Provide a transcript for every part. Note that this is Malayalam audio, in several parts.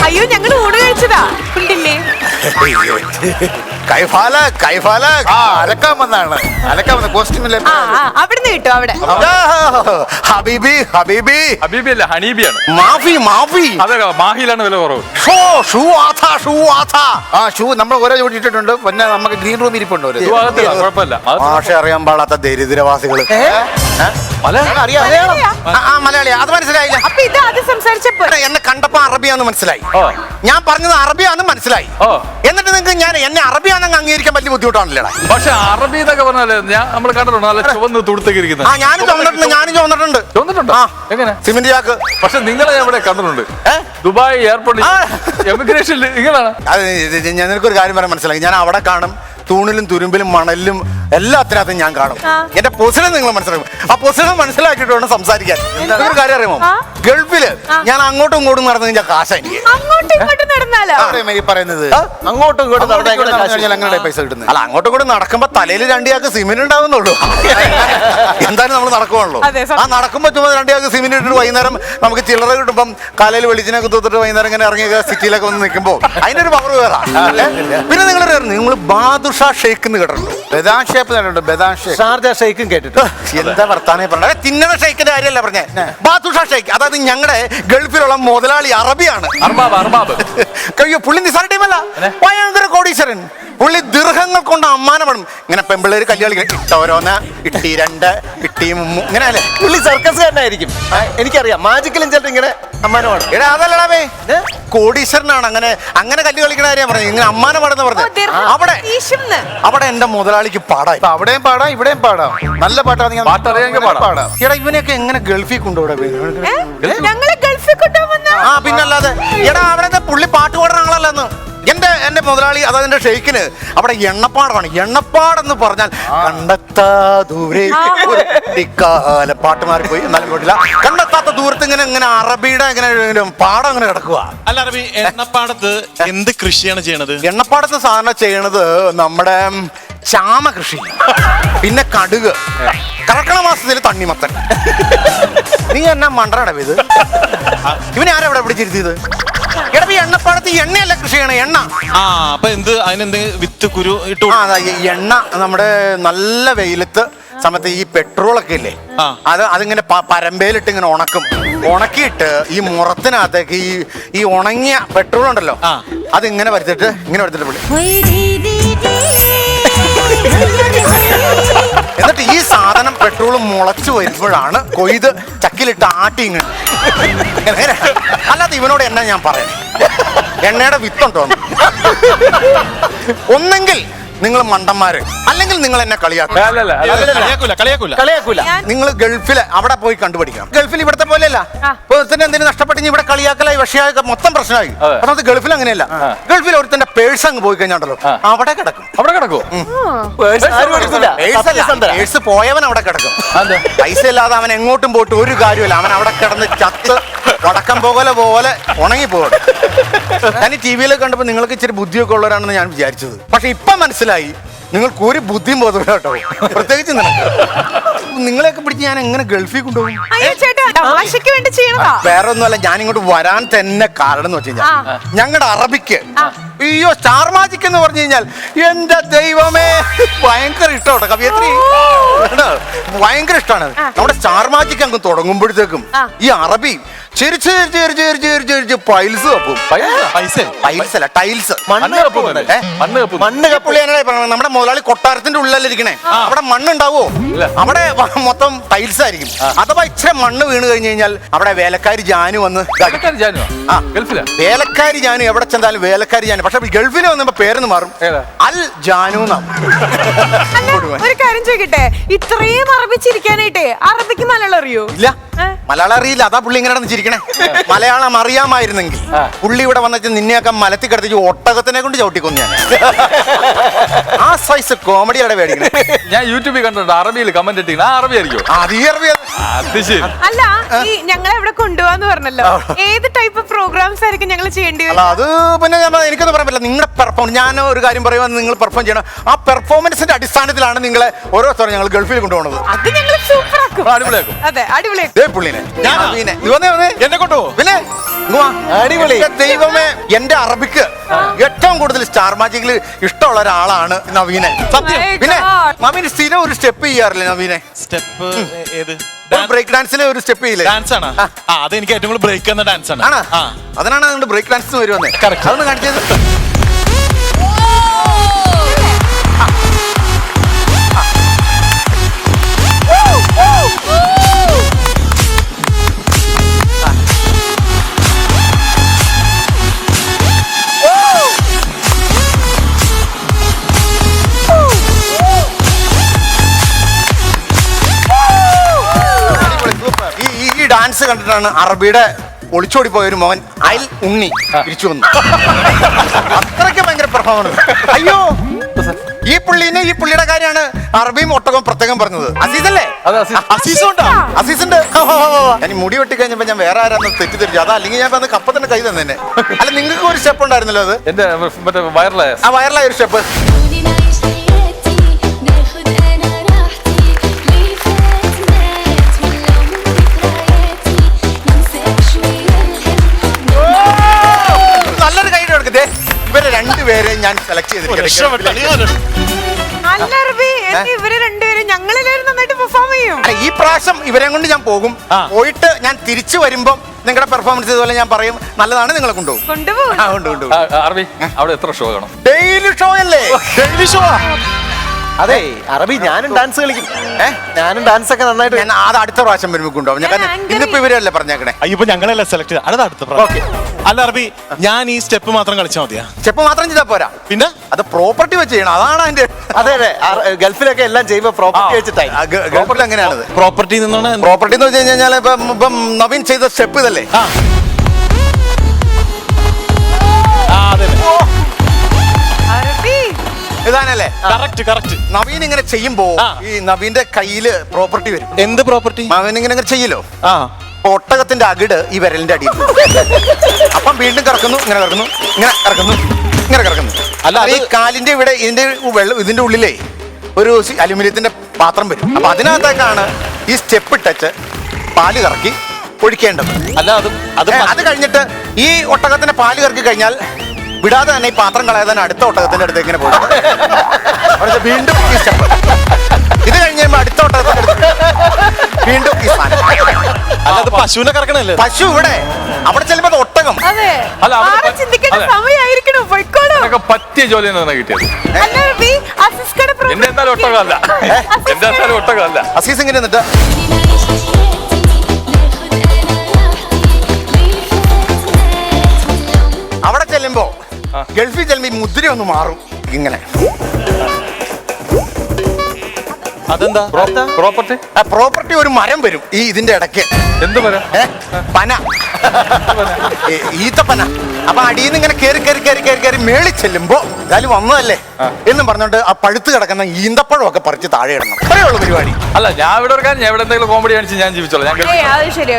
അയ്യോ ഞങ്ങൾ ഊണ് കഴിച്ചതാ ഉണ്ടില്ലേ? കൈഫാല അലക്കാൻ വന്ന കോസ്റ്റ്യൂമിലെ അവിടുന്ന് കിട്ടും അവിടെ. ഹബീബി അല്ല ഹണീബിയാണ്. മാഫി അതെ മാഹിയിലാണ് വില കുറവ്. ഷൂ നമ്മൾ ഓരോ ചോദിച്ചിട്ടുണ്ട്. പിന്നെ നമുക്ക് ഗ്രീൻ റൂം ഇരിപ്പുണ്ട്. കുഴപ്പമില്ല. ഭാഷ അറിയാൻ പാടാത്ത ദരിദ്രവാസികള്. മലയാളിയാ? അത് മനസ്സിലായില്ല. അപ്പൊ ഇത് ആദ്യം സംസാരിച്ചപ്പോ എന്നെ കണ്ടപ്പോ അറബിയാന്ന് മനസ്സിലായി. ഞാൻ പറഞ്ഞത് അറബിയാന്ന് മനസ്സിലായി. എന്നിട്ട് നിങ്ങൾക്ക് ഞാൻ എന്നെ അറബിയാണെന്ന് അംഗീകരിക്കാൻ വലിയ ബുദ്ധിമുട്ടാണല്ലേ? പക്ഷെ അറബി എന്നൊക്കെ പറഞ്ഞാലേ നമ്മൾ കണ്ടിട്ടുണ്ട്. നല്ല ചുവന്ന് തുടുത്തേക്കിരിക്കുന്നത്. ഞാനും ചോന്നിട്ടുണ്ട്. എങ്ങനെ? സിമന്റ് ചാക്ക്. പക്ഷെ നിങ്ങളെ എവിടെ കണ്ടിട്ടുണ്ട്? ദുബായ് എയർപോർട്ടിൽ എമിഗ്രേഷനിൽ നിങ്ങളാണ്. ഞാൻ നിനക്കൊരു കാര്യം പറയാൻ മനസ്സിലായി. ഞാൻ അവിടെ കാണും, തൂണിലും തുരുമ്പിലും മണലിലും എല്ലാത്തിനകത്തും ഞാൻ കാണും. എന്റെ പൊസിഷൻ നിങ്ങൾ മനസ്സിലാക്കും. ആ പൊസിഷൻ മനസ്സിലാക്കിയിട്ട് വേണം സംസാരിക്കാൻ. ഒരു കാര്യം അറിയാമോ? ഗൾഫില് ഞാൻ അങ്ങോട്ടും ഇങ്ങോട്ടും നടന്നു കഴിഞ്ഞാൽ കാശ എനിക്ക്. അങ്ങോട്ടും ഇങ്ങോട്ടും നടന്നാലോ? പറയുന്നത് അങ്ങോട്ടും ഇങ്ങോട്ടും അങ്ങനെ പൈസ കിട്ടുന്നത്. അല്ല, അങ്ങോട്ടും ഇങ്ങോട്ടും നടക്കുമ്പോ തലയിൽ രണ്ടിയാൾക്ക് സിമെന്റ് ഉണ്ടാവുന്നുള്ളൂ. എന്തായാലും നമ്മൾ നടക്കുവാണല്ലോ. ആ നടക്കുമ്പോ ചുമ്മാ രണ്ടിയാൾക്ക് സിമെന്റ് ഇട്ടിട്ട് വൈകുന്നേരം നമുക്ക് ചില്ലറ കിട്ടുമ്പം കാലയിൽ വെളിച്ചിനൊക്കെ തൂത്തിട്ട് വൈകുന്നേരം ഇങ്ങനെ ഇറങ്ങിയ സിറ്റിയിലൊക്കെ വന്ന് നിൽക്കുമ്പോ അതിന്റെ ഒരു പവർ വേറെ. പിന്നെ നിങ്ങൾ ബാദുഷ ഷെയ്ക്ക് എന്ന് കേട്ടിട്ടുണ്ടോ? ബദാം ഷേപ്പ് കേട്ടിട്ടുണ്ട്. ബദാം ഷേക്ക്, ഷാർജ ഷെയ്ക്കും കേട്ടിട്ടുണ്ട്. എന്താ വർത്താനം പറഞ്ഞ? തിന്നണ ഷെയ്ക്കിന്റെ കാര്യമല്ല പറഞ്ഞേ, ബാദുഷ ഷെയ്ക്ക്. അതായത് ഞങ്ങളുടെ ഗൾഫിലുള്ള മുതലാളി അറബിയാണ്. അയ്യോ, പുള്ളി നിസാര ടീമല്ല, ഭയങ്കര കോടീശ്വരൻ. പുള്ളി ദീർഘങ്ങൾ കൊണ്ട് അമ്മാനപ്പെടും. ഇങ്ങനെ പെമ്പിള്ളേര് കല്യാണി ഇട്ടോരോന്ന്, ഇട്ടി രണ്ട്, ഇട്ടി മുമ്മു, ഇങ്ങനെ അല്ലേ? പുള്ളി സർക്കസുകാരനായിരിക്കും, എനിക്കറിയാം. മാജിക്കലും ചിലർ ഇങ്ങനെ അമ്മാനമാണ്. എടാ അതല്ലടാവേ, കോടീശ്വരനാണ്. അങ്ങനെ കല്ല് കളിക്കണ കാര്യം പറഞ്ഞു. ഇങ്ങനെ അമ്മാനമാണെന്ന് പറഞ്ഞു. അവിടെ എന്റെ മുതലാളിക്ക് പാടായി. അവിടെയും പാടാം, ഇവിടെയും പാടാം. നല്ല പാട്ടാണ്. എടാ ഇവനെയൊക്കെ എങ്ങനെ ഗൾഫിൽ കൊണ്ടുപോടാ? പിന്നല്ലാതെ. എടാ അവിടെ പുള്ളി പാട്ട് പാടുന്ന ആളല്ലെന്ന്. എന്റെ മുതലാളി, അതായത് എന്റെ ഷെയ്ക്കിന് അവിടെ എണ്ണപ്പാടമാണ്. എണ്ണപ്പാടെന്ന് പറഞ്ഞാൽ കണ്ടെത്താ ദൂരെ പാട്ട് മാറിപ്പോയി, എന്നാലും പോയിട്ടില്ല. കണ്ടെത്താത്ത ദൂരത്ത് ഇങ്ങനെ അറബിയുടെ ഇങ്ങനെ പാടം ഇങ്ങനെ കിടക്കുക. അല്ല അറബി, എണ്ണപ്പാടത്ത് എന്ത് കൃഷിയാണ് ചെയ്യണത്? എണ്ണപ്പാടത്ത് സാധാരണ ചെയ്യണത് നമ്മുടെ ചാമ കൃഷി, പിന്നെ കടുക്, കർക്കിടക മാസത്തിൽ തണ്ണിമത്തൻ. നീ എന്നാ മണ്ടറടവ് ഇത്? ഇവനെ ആരാ ഇവിടെ പിടിച്ചിരുത്തിയത്? എടവി എണ്ണപ്പാടത്ത് എണ്ണയല്ല കൃഷി ചെയ്യണ, എണ്ണ. അപ്പൊ അതിനെന്ത് വിത്ത് കുരു ഇട്ടു? എണ്ണ നമ്മുടെ നല്ല വെയിലത്ത് സമയത്ത് ഈ പെട്രോളൊക്കെ ഇല്ലേ, അതിങ്ങനെ പരമ്പയിലിട്ട് ഇങ്ങനെ ഉണക്കിയിട്ട് ഈ മുറത്തിനകത്തേക്ക് ഈ ഉണങ്ങിയ പെട്രോൾ ഉണ്ടല്ലോ, അതിങ്ങനെ വരുത്തിട്ട് എന്നിട്ട് ഈ സാധനം പെട്രോൾ മുളച്ചു വരുമ്പോഴാണ് കൊയ്ത് ചക്കിലിട്ട് ആട്ടി ഇങ്ങനെ. അല്ലാതെ ഇവനോട് എന്നാ ഞാൻ പറയണേ? എണ്ണയുടെ വിത്തുണ്ടോ? ഒന്നെങ്കിൽ നിങ്ങൾ മണ്ടന്മാര്, അല്ലെങ്കിൽ നിങ്ങൾ എന്നെ കളിയാക്കൂല. നിങ്ങൾ ഗൾഫില് അവിടെ പോയി കണ്ടുപിടിക്കണം. ഗൾഫിൽ ഇവിടത്തെ പോലെയല്ല. എന്തിനു നഷ്ടപ്പെട്ട് ഇവിടെ കളിയാക്കലായി, വിഷയമായി, മൊത്തം പ്രശ്നമായി. അതായത് ഗൾഫിൽ അങ്ങനെയല്ല. ഗൾഫിൽ ഒരുത്തന്റെ പേഴ്സ് അങ്ങ് പോയി കഴിഞ്ഞാണ്ടല്ലോ അവിടെ കിടക്കും. പേഴ്സ് പോയവൻ അവിടെ കിടക്കും. പൈസ ഇല്ലാതെ അവൻ എങ്ങോട്ടും പോയിട്ട് ഒരു കാര്യമില്ല. അവൻ അവിടെ കിടന്ന് ചത്ത് വടക്കം പോലെ ഉണങ്ങിപ്പോകും. ഞാൻ ഈ ടി വിയിൽ കണ്ടപ്പോൾ നിങ്ങൾക്ക് ഇച്ചിരി ബുദ്ധിയൊക്കെ ഉള്ളവരാണെന്ന് ഞാൻ വിചാരിച്ചത്. പക്ഷെ ഇപ്പൊ മനസ്സിലായി നിങ്ങൾക്ക് ഒരു ബുദ്ധിയും ബോധമില്ല കേട്ടോ. പ്രത്യേകിച്ച് നിങ്ങളെയൊക്കെ പിടിച്ച് ഞാൻ എങ്ങനെ ഗൾഫിൽ കൊണ്ടുപോകും? വേറെ ഒന്നുമല്ല, ഞാൻ ഇങ്ങോട്ട് വരാൻ തന്നെ കാരണം എന്ന് വെച്ച് കഴിഞ്ഞാൽ ഞങ്ങളുടെ അറബിക്ക് അയ്യോ സ്റ്റാർ മാജിക് എന്ന് പറഞ്ഞു കഴിഞ്ഞാൽ എന്റെ ദൈവമേ ഭയങ്കര ഇഷ്ടമാണ്. കവിയത്രി ഭയങ്കര ഇഷ്ടമാണ്. നമ്മുടെ സ്റ്റാർ മാജിക് അങ്ങ് തുടങ്ങുമ്പോഴത്തേക്കും ഈ അറബി ചിരിച്ച് പൈൽസ് കപ്പും. പൈൽസല്ല, ടൈൽസ്. മണ്ണ് കപ്പുള്ളിയാണ് നമ്മുടെ മുതലാളി കൊട്ടാരത്തിന്റെ ഉള്ളിലിരിക്കണേ. അവിടെ മണ്ണുണ്ടാവോ? അവിടെ മൊത്തം ടൈൽസ് ആയിരിക്കും. അഥവാ ഇച്ചിരി മണ്ണ് വീണ് കഴിഞ്ഞു കഴിഞ്ഞാൽ അവിടെ വേലക്കാരി ജാനു വന്ന്, വേലക്കാരി ജാനു എവിടെ ചെന്നാലും വേലക്കാരി ജാനു. പക്ഷെ ഗൾഫിൽ വന്നപ്പോ പേരെന്ന് മാറും, അൽ ജാനു. ഒരു കാര്യം ചോദിക്കട്ടെ, ഇത്രയും അറബിച്ചിരിക്കാനായിട്ട് അറബിക്ക് മലയാളം അറിയോ? ഇല്ല, മലയാളം അറിയില്ല. അതാ പുള്ളി ഇങ്ങനെ ചിരിക്കണേ. മലയാളം അറിയാമായിരുന്നെങ്കിൽ പുള്ളി ഇവിടെ വന്നിട്ട് നിന്നെയൊക്കെ മലത്തി കിടത്തിച്ച് ഒട്ടകത്തിനെ കൊണ്ട് ചവിട്ടിക്കൊന്നു. ആ സൈസ് കോമഡിയാണ് മേടിക്കണേ. ഞാൻ യൂട്യൂബിൽ കണ്ടിട്ടുണ്ട് അറബിയിൽ കമന്റ് ഇട്ടിരിക്കുന്നത്. ആ അറബി ആയിരിക്കും? അല്ല, ഈ ഞങ്ങളെ ഇവിടെ കൊണ്ടുപോവാന്ന് പറഞ്ഞല്ലോ, ഏത് ടൈപ്പ് പ്രോഗ്രാംസ് ആയിരിക്കും ഞങ്ങൾ ചെയ്യേണ്ടി വരും? അത് പിന്നെ എനിക്കൊന്നും പറയാൻ പറ്റില്ല. നിങ്ങളുടെ പെർഫോമൻസ്, ഞാൻ ഒരു കാര്യം പറയുമ്പോൾ നിങ്ങൾ പെർഫോം ചെയ്യണം. ആ പെർഫോമൻസിന്റെ അടിസ്ഥാനത്തിലാണ് നിങ്ങളെ ഓരോ സ്ഥലം ഞങ്ങൾ ഗൾഫിൽ കൊണ്ടുപോകുന്നത്. അത് ഞങ്ങൾ സൂപ്പർ ആക്കും, അടിപൊളിയാക്കും. അതെ, അടിപൊളിയാക്കും. പുള്ളിനെ എന്നെ കൊണ്ടുപോകും. പിന്നെ അടിപൊളി. എന്റെ ദൈവമേ, എന്റെ അറബിക്ക് ഏറ്റവും കൂടുതൽ സ്റ്റാർ മാജിക്കിൽ ഇഷ്ടമുള്ള ഒരാളാണ് നവീനെ. സത്യം. My പിന്നെ God. നവീന് സ്ഥിരം ഒരു സ്റ്റെപ്പ് ചെയ്യാറില്ലേ നവീനെ? സ്റ്റെപ്പ് ഏത് ബ്രേക്ക് ഡാൻസിലെ ഒരു സ്റ്റെപ്പ് ചെയ്യില്ലേ? ഡാൻസ് ആണ്. അത് എനിക്ക് ഏറ്റവും കൂടുതൽ ബ്രേക്ക് എന്ന ഡാൻസ് ആണ്. ആണ്. ആ. അതിനാണ് അതുകൊണ്ട് ബ്രേക്ക് ഡാൻസ് വരുവന്നേ. Correct. അതൊന്ന് കാണിച്ചത്. ഈ ഡാൻസ് കണ്ടിട്ടാണ് അറബിയുടെ ഒളിച്ചോടി പോയ ഒരു മോൻ അയൽ ഉണ്ണി തിരിച്ചു വന്നു. അത്രയ്ക്ക് ഭയങ്കര പെർഫോമൻസ്. അയ്യോ, ഈ പുള്ളിയുടെ കാര്യമാണ് അറബിയും ഒട്ടകവും പ്രത്യേകം പറഞ്ഞത്. അസീസല്ലേ? അസീസുണ്ട്. ഞാൻ മുടി വെട്ടി കഴിഞ്ഞപ്പോ ഞാൻ വേറെ ആരാന്ന് തെറ്റിദ്ധരിച്ചു. അതാ, അല്ലെങ്കിൽ ഞാൻ കപ്പ തന്നെ കൈ തന്നെ. അല്ല, നിങ്ങൾക്ക് ഒരു സ്റ്റെപ്പ് ഉണ്ടായിരുന്നല്ലോ അത്. എന്റെ മറ്റേ വയറിലായ വയറിലായ ഒരു സ്റ്റെപ്പ്. നല്ലൊരു കൈയുടെ എടുക്കട്ടെ. ഇവരെ രണ്ടുപേരെ ഞാൻ സെലക്ട് ചെയ്തിട്ടുണ്ട്. അല്ല അറബി, ഇവര് രണ്ടുപേരും ഞങ്ങളെല്ലാവരും നന്നായിട്ട് പെർഫോം ചെയ്യും. ഈ പ്രാവശ്യം ഇവരെ കൊണ്ട് ഞാൻ പോകും. പോയിട്ട് ഞാൻ തിരിച്ചു വരുമ്പം നിങ്ങളുടെ പെർഫോമൻസ് ഇതുപോലെ ഞാൻ പറയും നല്ലതാണ്, നിങ്ങളെ കൊണ്ടുപോകും. കൊണ്ടുപോകും. അറബി അവിടെ എത്ര ഷോ കാണും? ഡെയിലി ഷോ അല്ലേ? Daily show. അതെ അറബി, ഞാനും ഡാൻസ് കളിക്കും. ഞാനും ഡാൻസ് ഒക്കെ നന്നായിട്ട്. ഞാൻ അത് അടുത്ത പ്രാവശ്യം വരുമ്പോൾ കൊണ്ടുപോകും. ഞാൻ ഇന്നിപ്പോ ഇവരല്ലേ പറഞ്ഞേക്കണേ. ഇപ്പൊ ഞങ്ങളല്ല സെലക്ട് ചെയ്ത് അത് അടുത്ത ഓക്കെ. അല്ല അറബി, ഞാൻ ഈ സ്റ്റെപ്പ് മാത്രം കളിച്ചാൽ മതിയാ? സ്റ്റെപ്പ് മാത്രം ചെയ്താൽ പോരാ, പിന്നെ അത് പ്രോപ്പർട്ടി വെച്ച് ചെയ്യണം. അതാണ് അതിന്റെ. അതെ അതെ, ഗൾഫിലൊക്കെ എല്ലാം ചെയ്യുമ്പോ പ്രോപ്പർട്ടി വെച്ചിട്ടായി. ഗൾഫിൽ എങ്ങനെയാണത്? പ്രോപ്പർട്ടി നിന്നാണ്. പ്രോപ്പർട്ടി എന്ന് വെച്ച് കഴിഞ്ഞാൽ ഇപ്പം നവീൻ ചെയ്ത സ്റ്റെപ്പ് ഇതല്ലേ? ഇതാണല്ലേ? കറക്റ്റ്. നവീൻ ഇങ്ങനെ ചെയ്യുമ്പോ ഈ നവീന്റെ കയ്യില് പ്രോപ്പർട്ടി വരും. എന്ത് പ്രോപ്പർട്ടി? നവീൻ ഇങ്ങനെ ചെയ്യല്ലോ. ഒട്ടകത്തിന്റെ അകിട് ഈ വിരലിന്റെ അടിയിൽ. അപ്പം വീണ്ടും കറക്കുന്നു, ഇങ്ങനെ കറക്കുന്നു, ഇങ്ങനെ കറക്കുന്നു, ഇങ്ങനെ കറക്കുന്നു. അല്ല, ഈ കാലിന്റെ ഇവിടെ ഇതിന്റെ ഉള്ളിലേ ഒരു അലുമിനിയത്തിന്റെ പാത്രം വരും. അപ്പൊ അതിനകത്തേക്കാണ് ഈ സ്റ്റെപ്പ് ഇട്ടച്ച് പാല് കറക്കി ഒഴിക്കേണ്ടത്. അല്ല, അത് കഴിഞ്ഞിട്ട് ഈ ഒട്ടകത്തിന്റെ പാല് കറക്കി കഴിഞ്ഞാൽ വിടാതെ തന്നെ ഈ പാത്രം കളയാതെ അടുത്ത ഒട്ടകത്തിന്റെ അടുത്ത് ഇങ്ങനെ പോകും. വീണ്ടും ഈ സ്റ്റെപ്പ്. ഇത് കഴിഞ്ഞ് അടുത്ത ഒട്ടകത്തിന്റെ അടുത്ത് വീണ്ടും ഈ സാധനം. അല്ലാതെ പശുവിനെ കറക്കണല്ലേ? പശു ഇവിടെ, അവിടെ ചെല്ലുമ്പോ അത് ഒട്ടകം. അതെ, അല്ല, അവിടെ ചിന്തിക്കേണ്ട സമയമായിരിക്കണം. പോയിക്കോളൂ. നിനക്ക് പറ്റിയ ജോലി തന്നെ കിട്ടിയത്. അല്ല അറബി, അസിസ്കടെ എന്റെ എന്തായാലും ഒട്ടകമല്ല. എന്റെ എന്തായാലും ഒട്ടകമല്ല. അസീസ് ഇങ്ങനെ എന്നിട്ട് അവിടെ ചെല്ലുമ്പോ ഗൾഫിൽ ചെല്ലുമ്പോ ഈ മുദ്ര ഒന്ന് മാറും ഇങ്ങനെ. അതെന്താ പ്രോപ്പർട്ടി? പ്രോപ്പർട്ടി ഒരു മരം വരും ഈ ഇതിന്റെ ഇടയ്ക്ക്. എന്ത് പറയാ? പന, ഈത്തപ്പന. അപ്പൊ അടിയിൽ നിന്ന് ഇങ്ങനെ കയറി മേളിൽ ചെല്ലുമ്പോ എന്തായാലും വന്നതല്ലേ എന്നും പറഞ്ഞോണ്ട് ആ പഴുത്ത് കിടക്കുന്ന ഈന്തപ്പഴം ഒക്കെ പറിച്ച് താഴെ ഇടണം. അത്രയുള്ള പരിപാടി. അല്ല, ഞാൻ ഇവിടെ ഒരു കാര്യം, ഞാൻ ഇവിടെ എന്തെങ്കിലും കോമഡി കാണിച്ച് ഞാൻ ജീവിച്ചോളാം.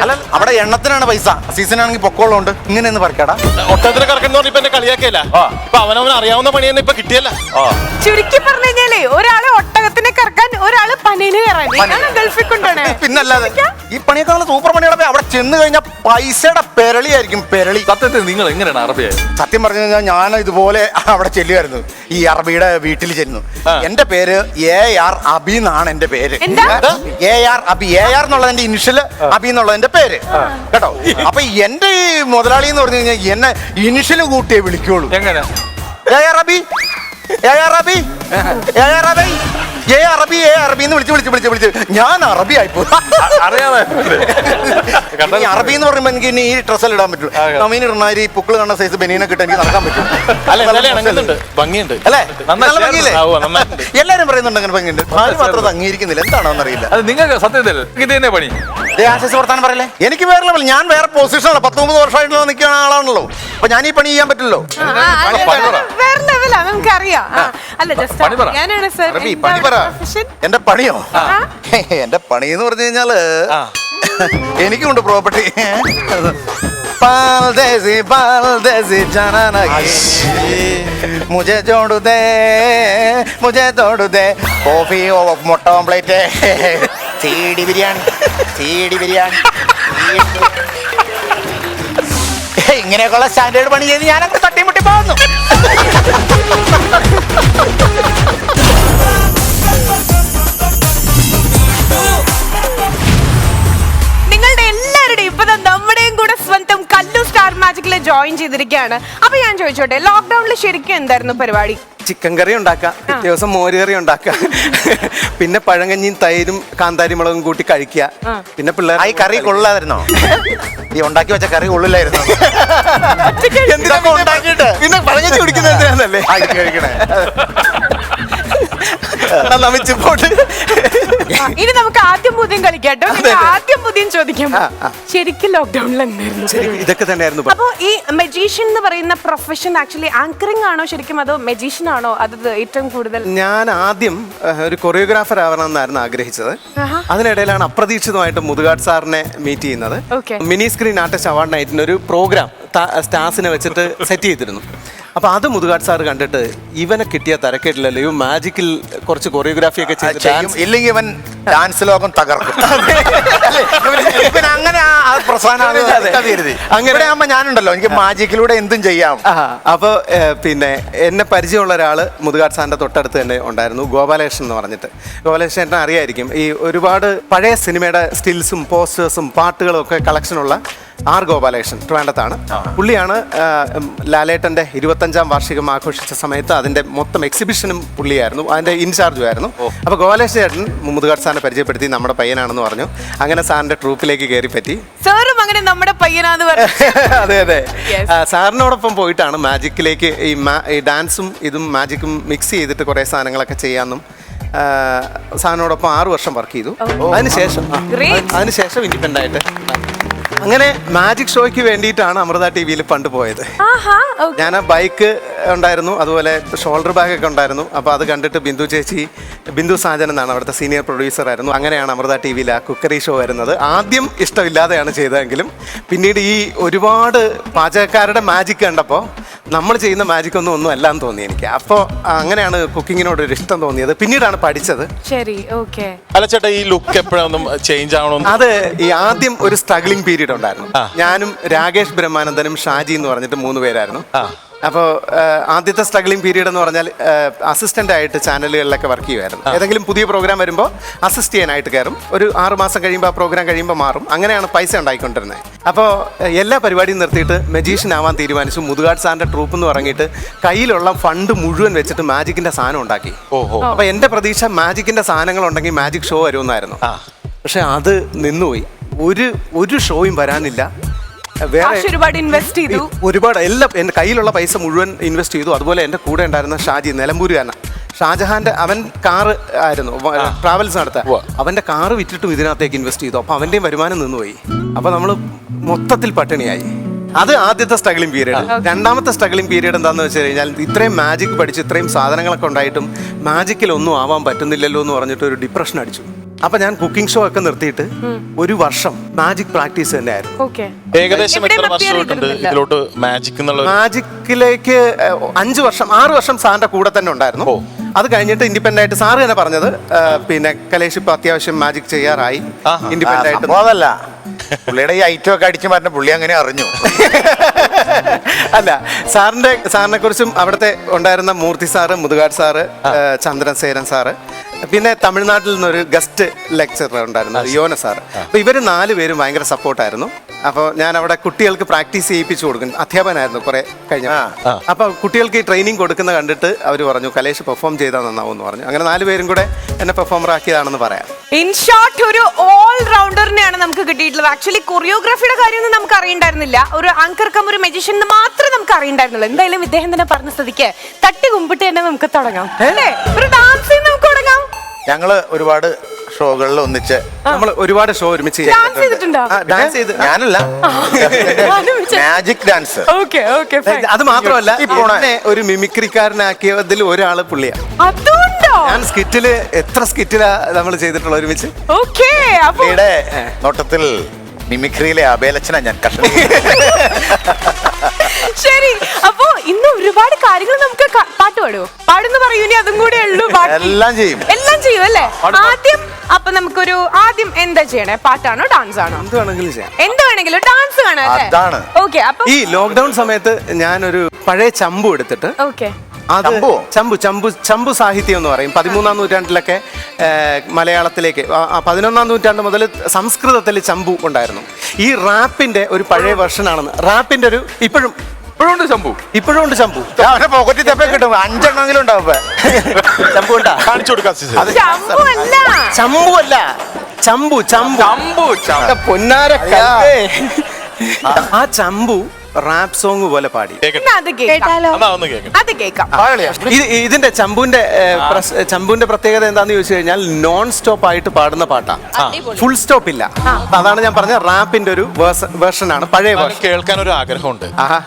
അല്ല, അവിടെ എണ്ണത്തിനാണ് പൈസ, സീസണാണെങ്കിൽ പൊക്കോളുണ്ട്. ഇങ്ങനെ ഒന്ന് പറിക്കടാ. ഒട്ടകത്തിന് കറക്കുന്ന ഇപ്പൊ എന്നെ കളിയാക്കിയല്ല. ഇപ്പൊ അവനവൻ അറിയാവുന്ന പണി തന്നെ ഇപ്പൊ കിട്ടിയല്ല. ചുരുക്കി പറഞ്ഞു കഴിഞ്ഞാലേ ഒരാള് ഒട്ടകത്തിനെ കറക്കാൻ, ഒരാള് പനീന് കയറാൻ ഗൾഫിൽ കൊണ്ടാണ്. പിന്നല്ലാതെ ഈ പണിയൊക്കെ സൂപ്പർ പണികളെ അവിടെ ചെന്ന് കഴിഞ്ഞാൽ പൈസയുടെ പെരളിയായിരിക്കും. പെരളി. സത്യത്തിൽ നിങ്ങൾ എങ്ങനെയാണ് അറബിയായത്? സത്യം പറഞ്ഞു കഴിഞ്ഞാൽ ഞാൻ ഇതുപോലെ അവിടെ ചെല്ലുമായിരുന്നു. ഈ അറബിയുടെ വീട്ടിൽ ചെന്നു. എന്റെ പേര് AR അബി എന്നാണ് എന്റെ പേര്. AR അബി. AR എന്നുള്ളതിന്റെ ഇനിഷ്യല്, അബി എന്നുള്ളതിന്റെ പേര് കേട്ടോ. അപ്പൊ എന്റെ ഈ മുതലാളി എന്ന് പറഞ്ഞു കഴിഞ്ഞാൽ എന്നെ ഇനിഷ്യല് കൂട്ടിയേ വിളിക്കുള്ളൂ. എങ്ങനെ? AR Abi, AR Abi, AR Abi, അറബി എന്ന് വിളിച്ച് ഞാൻ അറബി ആയിപ്പോ. അറിയാതെ അറബി എന്ന് പറയുമ്പോ എനിക്ക് ഇനി ഈ ഡ്രസ്സെല്ലാം ഇടാൻ പറ്റുള്ളൂ. നവീൻ ഇടണാരി പുക്കള് കാണുന്ന സൈസ് ബനിയനൊക്കെ ഇട്ട് എനിക്ക് നടക്കാൻ പറ്റും. ഭംഗിയുണ്ട് അല്ലേ? നല്ല ഭംഗിയില്ലേ? എല്ലാരും പറയുന്നുണ്ട് അങ്ങനെ ഭംഗിയുണ്ട്. ഭാര്യ മാത്രം അത് അംഗീകരിക്കുന്നില്ല. എന്താണോ എന്നറിയില്ല. അത് നിങ്ങൾക്ക് സത്യത്തിൽ ഇത് തന്നെ പണി. ആശിസ് വർത്താനം പറയല്ലേ? എനിക്ക് വേറെ ലെവൽ. ഞാൻ വേറെ പൊസിഷനാണ്. 19 വർഷമായിട്ട് നിൽക്കുന്ന ആളാണല്ലോ. അപ്പൊ ഞാൻ ഈ പണി ചെയ്യാൻ പറ്റില്ലല്ലോ. വേറെ ലെവലാ, നമുക്കറിയാം. അല്ല, ജസ്റ്റ് ഞാനാണ് സർ. പണി പറ. എന്റെ പണിയോ? എന്റെ പണി എന്ന് പറഞ്ഞു കഴിഞ്ഞാല് എനിക്കുണ്ട് പ്രോപ്പർട്ടി. മുझे जोड़ दे കോഫി, മുട്ട ഓംപ്ലേറ്റ്, CD ബിരിയാണി. ഇങ്ങനെയൊക്കെയുള്ള സ്റ്റാൻഡേർഡ് പണി ചെയ്ത് ഞാനൊക്കെ തട്ടിമുട്ടി പോകുന്നു. നിങ്ങളുടെ എല്ലാവരുടെയും ഇപ്പൊ നമ്മുടെയും കൂടെ സ്വന്തം കല്ലു സ്റ്റാർ മാജിക്കിൽ ജോയിൻ ചെയ്തിരിക്കുകയാണ്. അപ്പൊ ഞാൻ ചോദിച്ചോട്ടെ, ലോക്ക്ഡൌണിൽ ശരിക്കും എന്തായിരുന്നു പരിപാടി? ചിക്കൻ കറി ഉണ്ടാക്കാം, പിറ്റേ ദിവസം മോര് കറി ഉണ്ടാക്കാം, പിന്നെ പഴങ്കഞ്ഞിയും തൈരും കാന്താരി മുളകും കൂട്ടി കഴിക്കുക. പിന്നെ പിള്ളേർ ഈ കറി കൊള്ളായിരുന്നോ? ഈ ഉണ്ടാക്കി വെച്ച കറി കൊള്ളില്ലായിരുന്നോ? ഉണ്ടാക്കിയിട്ട് പിന്നെ പഴങ്കഞ്ഞി കുടിക്കുന്നത് എന്തിനാന്നല്ലേ കഴിക്കണേ. ഇനി നമുക്ക് ആദ്യം പുതിയം കളിക്കാട്ടോ. ആദ്യം പുതിയം ചോദിക്കാം, ശരിക്കും ലോക്ക്ഡൌണിൽ എന്തായിരുന്നു? ഇതൊക്കെ തന്നെയായിരുന്നു. അപ്പൊ ഈ മെജീഷ്യൻ എന്ന് പറയുന്ന പ്രൊഫഷൻ ആക്ച്വലി ആങ്കറിംഗ് ആണോ ശരിക്കും, അതോ മെജീഷ്യൻ ആണോ അത് ഏറ്റവും കൂടുതൽ? ഞാൻ ആദ്യം ഒരു കൊറിയോഗ്രാഫർ ആവണമെന്നായിരുന്നു ആഗ്രഹിച്ചത്. അതിനിടയിലാണ് അപ്രതീക്ഷിതമായിട്ട് മുതുകാട് സാറിനെ മീറ്റ് ചെയ്യുന്നത്. മിനി സ്ക്രീൻ ആർട്ടിസ്റ്റ് അവാർഡ് നൈറ്റിന് ഒരു പ്രോഗ്രാം സ്റ്റാർസിനെ വെച്ചിട്ട് സെറ്റ് ചെയ്തിരുന്നു. അപ്പൊ അത് മുതുകാട് സാർ കണ്ടിട്ട് ഇവനെ കിട്ടിയ തരക്കേട്ടില്ലല്ലോ, ഇവൻ മാജിക്കിൽ കുറച്ച് കൊറിയോഗ്രാഫി ഒക്കെ ചെയ്യും, ഇല്ലെങ്കിൽ ഇവൻ ഡാൻസ് ലോകം തകർക്കും. അങ്ങനെ അങ്ങനെ ആകുമ്പോ ഞാനുണ്ടല്ലോ, എനിക്ക് മാജിക്കിലൂടെ എന്തും ചെയ്യാം. അപ്പോൾ പിന്നെ എന്നെ പരിചയമുള്ള ഒരാൾ മുതുകാട് സാറിന്റെ തൊട്ടടുത്ത് തന്നെ ഉണ്ടായിരുന്നു, ഗോപാലകൃഷ്ണൻ എന്ന് പറഞ്ഞിട്ട്. ഗോപാലകൃഷ്ണൻ അറിയായിരിക്കും, ഈ ഒരുപാട് പഴയ സിനിമയുടെ സ്റ്റിൽസും പോസ്റ്റേഴ്സും പാട്ടുകളും ഒക്കെ കളക്ഷനുള്ള ആർ ഗോപാലകൃഷ്ണൻ ട്രിവാൻഡ്രത്താണ്. പുള്ളിയാണ് ലാലേട്ടൻ്റെ 25ാം വാർഷികം ആഘോഷിച്ച സമയത്ത് അതിൻ്റെ മൊത്തം എക്സിബിഷനും പുള്ളിയായിരുന്നു, അതിൻ്റെ ഇൻചാർജും ആയിരുന്നു. അപ്പോൾ ഗോപാലകൃഷ്ണൻ ചേട്ടൻ മുതുകാട് സാറിനെ പരിചയപ്പെടുത്തി നമ്മുടെ പയ്യനാണെന്ന് പറഞ്ഞു. അങ്ങനെ സാറിൻ്റെ ട്രൂപ്പിലേക്ക് കയറി പറ്റി. സാറും അങ്ങനെ നമ്മുടെ പയ്യനാന്ന് പറഞ്ഞു. അതെ അതെ, സാറിനോടൊപ്പം പോയിട്ടാണ് മാജിക്കിലേക്ക് ഈ ഡാൻസും ഇതും മാജിക്കും മിക്സ് ചെയ്തിട്ട് കുറേ സാധനങ്ങളൊക്കെ ചെയ്യാമെന്നും സാറിനോടൊപ്പം 6 വർഷം വർക്ക് ചെയ്തു. അതിനുശേഷം ഇൻഡിപെൻഡൻ്റ് ആയിട്ട് അങ്ങനെ മാജിക് ഷോയ്ക്ക് വേണ്ടിയിട്ടാണ് അമൃത TV-യിൽ പണ്ട് പോയത്. ഞാൻ ആ ബൈക്ക് ഉണ്ടായിരുന്നു, അതുപോലെ ഷോൾഡർ ബാഗ് ഒക്കെ ഉണ്ടായിരുന്നു. അപ്പോൾ അത് കണ്ടിട്ട് ബിന്ദു സാജൻ എന്നാണ് അവിടുത്തെ സീനിയർ പ്രൊഡ്യൂസർ ആയിരുന്നു. അങ്ങനെയാണ് അമൃത TV-യിൽ ആ കുക്കറി ഷോ വരുന്നത്. ആദ്യം ഇഷ്ടമില്ലാതെയാണ് ചെയ്തതെങ്കിലും പിന്നീട് ഈ ഒരുപാട് പാചകക്കാരുടെ മാജിക് കണ്ടപ്പോൾ നമ്മൾ ചെയ്യുന്ന മാജിക് ഒന്നും അല്ലാന്ന് തോന്നി എനിക്ക്. അപ്പോൾ അങ്ങനെയാണ് കുക്കിങ്ങിനോട് ഒരു ഇഷ്ടം തോന്നിയത്. പിന്നീടാണ് പഠിച്ചത്. ശരി, ഓക്കെ. അല്ല ചേട്ടാ, ഈ ലുക്ക് എപ്പോഴൊന്നും ചേഞ്ച് ആവണോ? അത് ഈ ആദ്യം ഒരു സ്ട്രഗ്ലിംഗ് പീരീഡ് ഉണ്ടായിരുന്നു. ഞാനും രാകേഷ് ബ്രഹ്മാനന്ദനും ഷാജി എന്ന് പറഞ്ഞിട്ട് 3 പേരായിരുന്നു. അപ്പോൾ ആദ്യത്തെ സ്ട്രഗ്ലിംഗ് പീരീഡ് എന്ന് പറഞ്ഞാൽ അസിസ്റ്റന്റ് ആയിട്ട് ചാനലുകളിലൊക്കെ വർക്ക് ചെയ്യുമായിരുന്നു. ഏതെങ്കിലും പുതിയ പ്രോഗ്രാം വരുമ്പോൾ അസിസ്റ്റ് ചെയ്യാനായിട്ട് കയറും. ഒരു 6 മാസം കഴിയുമ്പോൾ ആ പ്രോഗ്രാം കഴിയുമ്പോൾ മാറും. അങ്ങനെയാണ് പൈസ ഉണ്ടായിക്കൊണ്ടിരുന്നത്. അപ്പോൾ എല്ലാ പരിപാടിയും നിർത്തിയിട്ട് മജീഷ്യൻ ആവാൻ തീരുമാനിച്ചു. മുതുകാട് സാറിന്റെ ട്രൂപ്പ് എന്ന് പറഞ്ഞിട്ട് കയ്യിലുള്ള ഫണ്ട് മുഴുവൻ വെച്ചിട്ട് മാജിക്കിന്റെ സാധനം ഉണ്ടാക്കി. അപ്പോൾ എൻ്റെ പ്രതീക്ഷ മാജിക്കിന്റെ സാധനങ്ങൾ ഉണ്ടെങ്കിൽ മാജിക് ഷോ വരുമെന്നായിരുന്നു. പക്ഷെ അത് നിന്നുപോയി. ഒരു ഷോയും വരാനില്ല. ഒരുപാട് എല്ലാം എൻ്റെ കയ്യിലുള്ള പൈസ മുഴുവൻ ഇൻവെസ്റ്റ് ചെയ്തു. അതുപോലെ എൻ്റെ കൂടെ ഉണ്ടായിരുന്ന ഷാജി, നിലമ്പൂരുകാരനാണ്. ഷാജഹാന്റെ അവൻ കാറ് ആയിരുന്നു ട്രാവൽസ് നടത്താൻ. അവന്റെ കാറ് വിറ്റിട്ടും ഇതിനകത്തേക്ക് ഇൻവെസ്റ്റ് ചെയ്തു. അപ്പൊ അവന്റെയും വരുമാനം നിന്നുപോയി. അപ്പൊ നമ്മൾ മൊത്തത്തിൽ പട്ടിണിയായി. അത് ആദ്യത്തെ സ്ട്രഗ്ലിംഗ് പീരീഡ്. രണ്ടാമത്തെ സ്ട്രഗ്ലിംഗ് പീരീഡ് എന്താണെന്ന് വെച്ച് കഴിഞ്ഞാൽ ഇത്രയും മാജിക് പഠിച്ച് ഇത്രയും സാധനങ്ങളൊക്കെ ഉണ്ടായിട്ടും മാജിക്കിൽ ഒന്നും ആവാൻ പറ്റുന്നില്ലല്ലോ എന്ന് പറഞ്ഞിട്ട് ഒരു ഡിപ്രഷൻ അടിച്ചു. അപ്പൊ ഞാൻ കുക്കിംഗ് ഷോ ഒക്കെ നിർത്തിയിട്ട് 1 വർഷം മാജിക് പ്രാക്ടീസ് തന്നെ ആയിരുന്നു. ഏകദേശം എത്ര വർഷമായിട്ടുണ്ട് ഇതിലോട്ട് മാജിക്കിലേക്ക്? 5 വർഷം 6 വർഷം സാറിന്റെ കൂടെ തന്നെ ഉണ്ടായിരുന്നു. അത് കഴിഞ്ഞിട്ട് ഇൻഡിപെൻഡന്റ് ആയിട്ട് സാറ് തന്നെ പറഞ്ഞത് പിന്നെ കലേഷ് ഇപ്പൊ അത്യാവശ്യം മാജിക് ചെയ്യാറായി. ഇൻഡിപെൻഡന്റ് ആയിട്ട് അതല്ല, പുള്ളിയുടെ ഈ ഐറ്റം ഒക്കെ അടിച്ചു മാറ്റുന്ന പുള്ളി അങ്ങനെ അറിഞ്ഞു. അല്ല, സാറിനെ കുറിച്ചും അവിടുത്തെ ഉണ്ടായിരുന്ന Murthy sir, Muthukad sir, Chandrasenan sir, പിന്നെ തമിഴ്നാട്ടിൽ നിന്നൊരു ഗസ്റ്റ് ലെക്ചറർ ഉണ്ടായിരുന്നു, യോന സാറ്. അപ്പൊ ഇവര് 4 പേരും ഭയങ്കര സപ്പോർട്ടായിരുന്നു. അപ്പോൾ ഞാൻ അവിടെ കുട്ടികൾക്ക് പ്രാക്ടീസ് ചെയ്യിപ്പിച്ചു കൊടുക്കും. അധ്യാപകനായിരുന്നു കുറെ കഴിഞ്ഞ. അപ്പൊ കുട്ടികൾക്ക് ഈ ട്രെയിനിങ് കൊടുക്കുന്ന കണ്ടിട്ട് അവർ പറഞ്ഞു കലേഷ് പെർഫോം ചെയ്താൽ നന്നാവും എന്ന് പറഞ്ഞു. അങ്ങനെ 4 പേരും കൂടെ എന്നെ പെർഫോമർ ആക്കിയതാണെന്ന് പറയാം. ഇൻ ഷോർട്ട് ഒരു ഓൾ റൗണ്ടറിനെയാണ് നമുക്ക് കിട്ടിയിട്ടുള്ളത്. ആക്ച്വലി കൊറിയോഗ്രാഫിയുടെ കാര്യമൊന്നും നമുക്ക് അറിയണ്ടായിരുന്നില്ല. ഒരു ആങ്കർ കം ഒരു മെജീഷ്യൻ മാത്രമേ നമുക്ക് അറിയണ്ടായിരുന്നുള്ളൂ. എന്തായാലും ഇദ്ദേഹം തന്നെ പറഞ്ഞ സ്ഥിതിക്ക് തട്ടി കുമ്പിട്ട് തന്നെ നമുക്ക് തുടങ്ങാം അല്ലേ? ഒരു ഡാൻസ് നമുക്ക് തുടങ്ങാം. ഞങ്ങള് ഒരുപാട് ഷോകളിൽ ഒന്നിച്ച് നമ്മൾ ഒരുപാട് ഷോ ഒരുമിച്ച് ഡാൻസ് ചെയ്ത് ഞാനല്ല മാജിക് ഡാൻസ്. അത് മാത്രമല്ല ഒരു മിമിക്രിക്കാരനാക്കിയതിൽ ഒരാള് പുള്ളിയാണ്. ഞാൻ സ്കിറ്റില് എത്ര സ്കിറ്റിലാ നമ്മൾ ചെയ്തിട്ടുള്ള ഒരുമിച്ച്. പുള്ളിയുടെ നോട്ടത്തിൽ മിമിക്രിയിലെ അപേലച്ചന ഞാൻ കഷ്ടം. ശരി, അപ്പൊ ഇന്ന് ഒരുപാട് കാര്യങ്ങൾ നമുക്ക് പാട്ട് പാടുവോ? പാടുന്ന് പറയൂ, അതും കൂടെ ഉള്ളൂ. എല്ലാം ചെയ്യും അല്ലേ? ആദ്യം അപ്പൊ നമുക്കൊരു ആദ്യം എന്താ ചെയ്യണേ? പാട്ടാണോ ഡാൻസ് ആണോ? എന്ത് വേണമെങ്കിലും ചെയ്യാം. എന്ത് വേണമെങ്കിലും ഡാൻസ് കാണാം. അതാണ്. ഓക്കെ. അപ്പൊ ഈ ലോക്ക്ഡൌൺ സമയത്ത് ഞാനൊരു പഴയ ചമ്പു എടുത്തിട്ട് ഓക്കെ. അത് ചമ്പു സാഹിത്യം എന്ന് പറയും. 13-ാം നൂറ്റാണ്ടിലൊക്കെ മലയാളത്തിലേക്ക് 11-ാം നൂറ്റാണ്ട് മുതൽ സംസ്കൃതത്തിൽ ചമ്പു ഉണ്ടായിരുന്നു. ഈ റാപ്പിന്റെ ഒരു പഴയ വെർഷനാണെന്ന്. റാപ്പിന്റെ ഒരു ഇപ്പോഴും ഇപ്പോഴുണ്ട് ശംഭു. അവനെ പോക്കറ്റിൽ തെപ്പ കിട്ടും. 5 എണ്ണമെങ്കിലും ഉണ്ടാവും. ചമ്പു ഉണ്ടാ കാണിച്ചു കൊടുക്കാം സിസ്. ചമ്പുവല്ല. ചമ്പുവല്ല, ചമ്പു പൊന്നാര ആ ചമ്പു റാപ്പ് സോങ് പോലെ പാടി. എന്നാ അത് കേൾക്കാലോ. എന്നാ ഒന്ന് കേൾക്കാം. അത് കേൾക്കാം. ഇതിന്റെ ചമ്പുവിന്റെ പ്രത്യേകത എന്താന്ന് ചോദിച്ചു കഴിഞ്ഞാൽ നോൺ സ്റ്റോപ്പ് ആയിട്ട് പാടുന്ന പാട്ടാണ്. ഫുൾ സ്റ്റോപ്പ് ഇല്ല. അതാണ് ഞാൻ പറഞ്ഞ റാപ്പിന്റെ ഒരു വേർഷനാണ്, പഴയ വേർഷൻ. കേൾക്കാൻ ഒരു ആഗ്രഹമുണ്ട്. ആഹാ.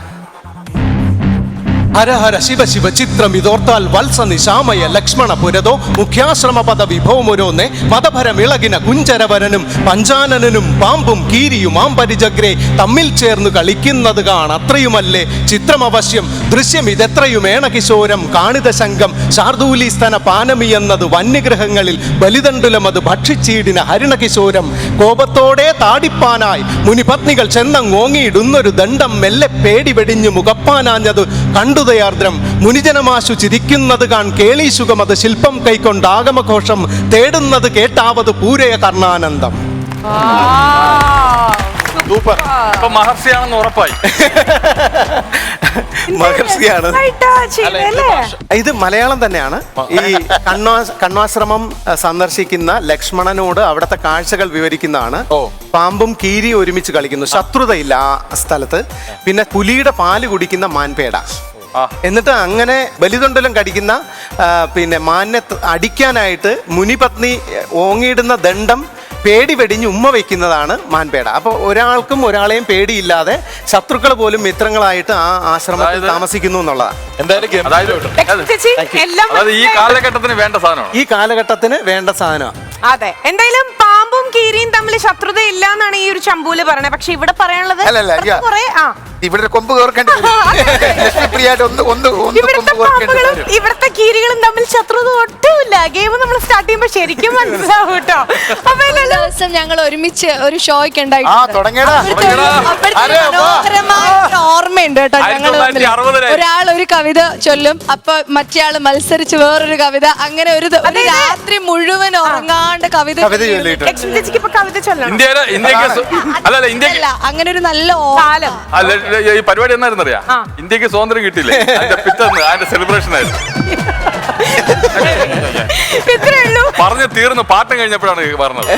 ഹര ഹര ശിവ ശിവ ചിത്രം ഇതോർത്താൽ വത്സ നിശാമയ ലക്ഷ്മണ പുരതോ മുഖ്യാശ്രമ പദ വിഭവമൊരോന്നെ മതഭരമിളകിന കുഞ്ചരവരനും പഞ്ചാനനും പാമ്പും കീരിയും ആമ്പരിജഗ്രേ തമ്മിൽ ചേർന്ന് കളിക്കുന്നത് അത്രയുമല്ലേ ചിത്രമവശ്യം ദൃശ്യം ഇതെത്രയുമേണ കിശോരം കാണിത ശങ്കം ശാർദൂലീസ്തന പാനമി എന്നത് വന്യഗ്രഹങ്ങളിൽ ബലിതണ്ടുലമത് ഭക്ഷിച്ചീടിന ഹരിണകിശോരം കോപത്തോടെ താടിപ്പാനായി മുനിപത്നികൾ ചെന്നങ്ങോങ്ങിയിടുന്നൊരു ദണ്ഡം മെല്ലെ പേടി വെടിഞ്ഞു മുഖപ്പാനാഞ്ഞത് കണ്ടു ാർദ്രം മുനിജനമാശു ചിരിക്കുന്നത് കേളീശുഖം അത് ശില്പം കൈക്കൊണ്ടാഗമഘോഷം തേടുന്നത് കേട്ടാവത് പൂരയ കർണാനന്ദം. സൂപ്പർ. ഇപ്പൊ മഹർഷിയാണെന്ന് ഉറപ്പായി. മഹർഷിയാണ്. ഇത് മലയാളം തന്നെയാണ്. ഈ കണ്വാശ്രമം സന്ദർശിക്കുന്ന ലക്ഷ്മണനോട് അവിടുത്തെ കാഴ്ചകൾ വിവരിക്കുന്നതാണ്. പാമ്പും കീരിയും ഒരുമിച്ച് കളിക്കുന്നു, ശത്രുതയില്ല ആ സ്ഥലത്ത്. പിന്നെ പുലിയുടെ പാല് കുടിക്കുന്ന മാൻപേട. എന്നിട്ട് അങ്ങനെ ബലിതൊണ്ടലും കടിക്കുന്ന പിന്നെ മാനെ അടിക്കാനായിട്ട് മുനിപത്നി ഓങ്ങിയിടുന്ന ദണ്ഡം പേടി വെടിഞ്ഞ് ഉമ്മ വെക്കുന്നതാണ് മാൻപേട. അപ്പൊ ഒരാൾക്കും ഒരാളെയും പേടിയില്ലാതെ ശത്രുക്കൾ പോലും മിത്രങ്ങളായിട്ട് ആ ആശ്രമത്തിൽ താമസിക്കുന്നു എന്നുള്ളതാണ്. അതായത് ഈ കാലഘട്ടത്തിന് വേണ്ട സാധനമാണ്. ഈ കാലഘട്ടത്തിന് വേണ്ട സാധനമാണ്. അതെ. എന്തായാലും പാമ്പും കീരിയും തമ്മിൽ ശത്രുത ഇല്ല എന്നാണ് ഈ ഒരു ചമ്പൂല് പറയണത്. പക്ഷെ ഇവിടെ പറയാനുള്ളത് ഇവിടെ കൊമ്പ് കോർക്കേണ്ടി ഇവിടുത്തെ കീരികളും തമ്മിൽ ശത്രുത ഒട്ടുമില്ല. ഗെയിം നമ്മൾ സ്റ്റാർട്ട് ചെയ്യുമ്പോ ശരിക്കും മനസ്സിലാവും കേട്ടോ. അപ്പൊ ദിവസം ഞങ്ങൾ ഒരുമിച്ച് ഒരു ഷോയ്ക്ക് ഓർമ്മയുണ്ട് കേട്ടോ. ഞങ്ങൾ ഒരാൾ ഒരു കവിത ചൊല്ലും, അപ്പൊ മറ്റേയാള് മത്സരിച്ച് വേറൊരു കവിത, അങ്ങനെ ഒരു രാത്രി മുഴുവൻ ഉറങ്ങാണ്ട് കവിത അങ്ങനെ ഒരു നല്ല കാലം. ഈ പരിപാടി എന്നായിരുന്നു അറിയാം? ഇന്ത്യക്ക് സ്വാതന്ത്ര്യം കിട്ടിയില്ലേ, അതിന്റെ പിറ്റേന്ന് അതിന്റെ സെലിബ്രേഷൻ ആയിരുന്നു. പറഞ്ഞു തീർന്നു, പാട്ടും കഴിഞ്ഞപ്പോഴാണ് പറഞ്ഞത്.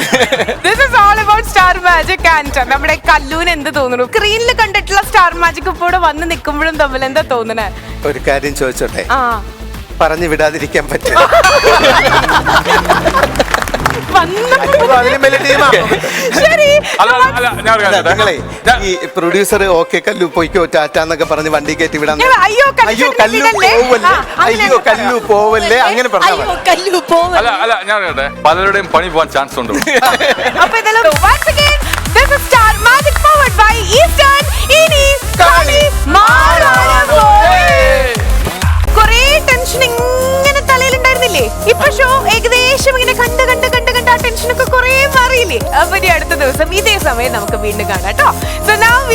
This is all about Star Magic and നമ്മുടെ കല്ലൂന് എന്ത് തോന്നുന്നു? സ്ക്രീനിൽ കണ്ടിട്ടുള്ള സ്റ്റാർ മാജിക് ഇപ്പോൾ ഇവിടെ വന്ന് നിൽക്കുമ്പോഴും തമ്മിൽ എന്താ തോന്നുന്നേ? ഒരു കാര്യം ചോദിച്ചോട്ടെ, പറഞ്ഞു വിടാതിരിക്കാൻ പറ്റില്ല. ഞങ്ങളെ ഈ പ്രൊഡ്യൂസർ ഓക്കെ കല്ലു പോയിക്കോ ടാറ്റ എന്നൊക്കെ പറഞ്ഞ് വണ്ടി കയറ്റി വിടാൻ, അയ്യോ കല്ലു പോവല്ലേ, അയ്യോ കല്ലു പോവല്ലേ, അങ്ങനെ പറഞ്ഞു. അല്ല ഞാൻ പറയട്ടെ, പലരുടെയും പണി പോവാൻ ചാൻസ് ഉണ്ട്. കൊറേ ടെൻഷൻ ഇങ്ങനെ തലയിലുണ്ടായിരുന്നില്ലേ? ഇപ്പൊ ഷോ ഏകദേശം ഇങ്ങനെ കണ്ട് ആ ടെൻഷനൊക്കെ കുറെ മാറിയില്ലേ? അപ്പൊ ഇനി അടുത്ത ദിവസം ഇതേ സമയം നമുക്ക് വീണ്ടും കാണാം കേട്ടോ. So now we